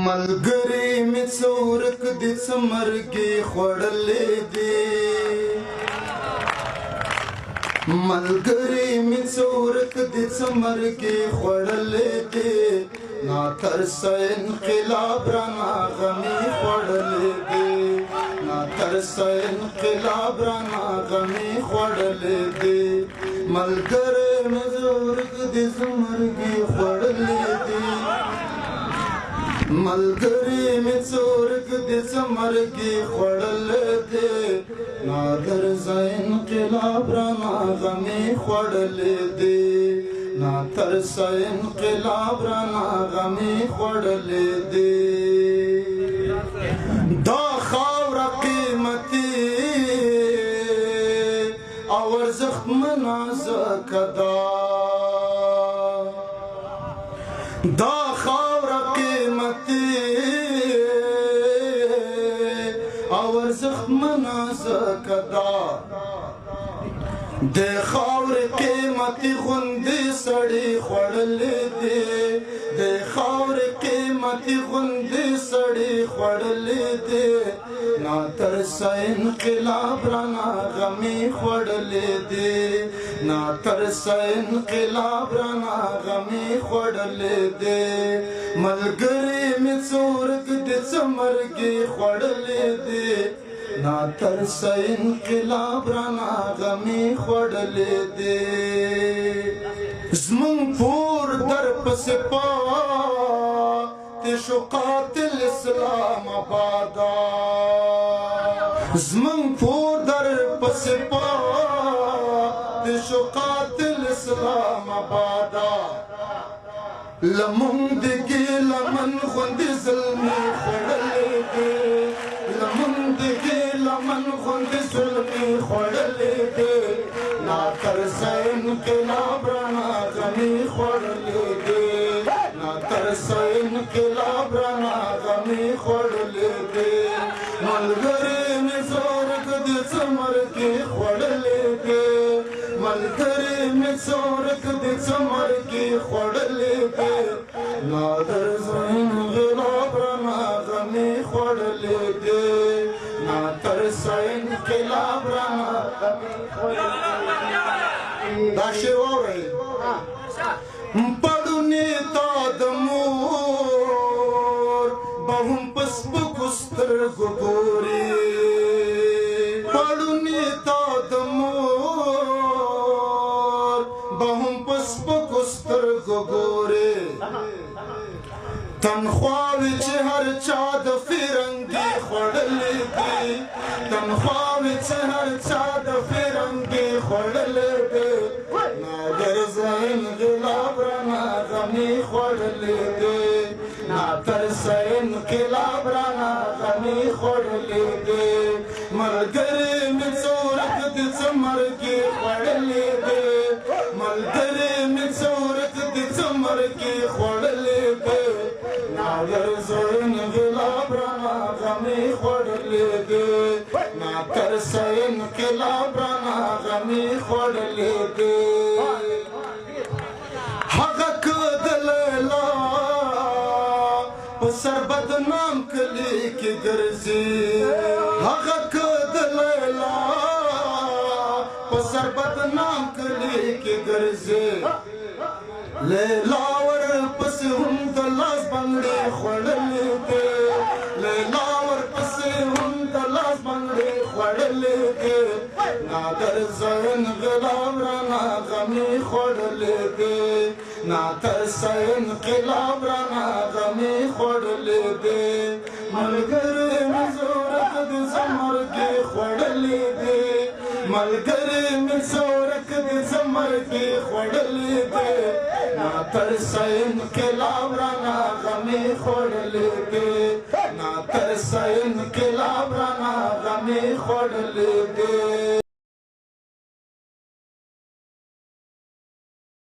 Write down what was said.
ملګری مې څورک دي څمرګي خوړلې دي ملګری مې څورک دي څمرګي خوړلې دي نا ترسه انقلاب رانا غمي خوړلې دي نا ترسه انقلاب رانا غمي خوړلې دي ملګری مې څورک دي څمرګي خوړلې دي ملګری مې څورک دي څمرګي خوړلې دي نادر زه انقلاب رانا غمي خوړلې دي نا ترسه انقلاب رانا غمي خوړلې دي دا خاوره قیمتي او ارزښتمن ځکه ده دا خاوره قیمتي او ارزښتمن ځکه ده د خاورې قیمتي غوندې سړي خوړلې دي د خاورې قیمتي غوندې سړي خوړلې دي نا ترسه انقلاب رانا غمي خوړلې دي نا ترسه انقلاب رانا غمي خوړلې دي ملګری مې څورک دي څمرګي خوړلې دي نا ترسه انقلاب رانا غمي خوړلې دي زمون پور در پسې پاتې شو قاتل اسلام آبادا زمون پور در پسې پاتې شو قاتل اسلام آبادا لمون دګي لمن غوندې ظلمي خوړلې دي لمون دګي لمن غوندې ظلمي خوړلې دي نا ترسه انقلاب رانا غمي خوړلې دي نا ترسه انقلاب رانا غمي خوړلې دي ملګری مې څورک دي څمرګي خوړلې دي ملګری مې څورک دي څمرګي خوړلې دي نادر زه انقلاب رانا غمي خوړلې دي نا ترسه انقلاب رانا غمي خوړلې دي دا شی واورئ پړونې تا د مور به هم په سپکو سترګو ګوري پړونې تا د مور به هم په سپکو سترګو ګوري تنخواوې چې هر چا د فرنګي خوړلې دي تنخواوې چې هر چا د فرنګي خوړلې دي نادر زه انقلاب رانا غمي خوړلې دي نا ترسه انقلاب رانا غمي خوړلې دي ملګری مې څورک دي څمرګي خوړلې دي ملګری مې څورک دي څمرګي خوړلې دي نادر زه انقلاب رانا غمي خوړلې دي نا ترسه انقلاب رانا غمي خوړلې دي هغه که د لیلا په سر بدنام کلي کې ګرځي هغه که د لیلا په سر بدنام کلي کې ګرځي لیلا ورپسې هم د لاس بنګړې خوړلې دي لیلا ورپسې هم د لاس بنګړې خوړلې دي نادر زه انقلاب رانا غمي خوړلې دي نا ترسه انقلاب رانا غمي خوړلې دي ملګری مې څورک دي څمرګي خوړلې دي ملګری مې څورک دي څمرګي خوړلې دي نا ترسه انقلاب رانا غمي خوړلې دي نا ترسه انقلاب رانا غمي خوړلې دي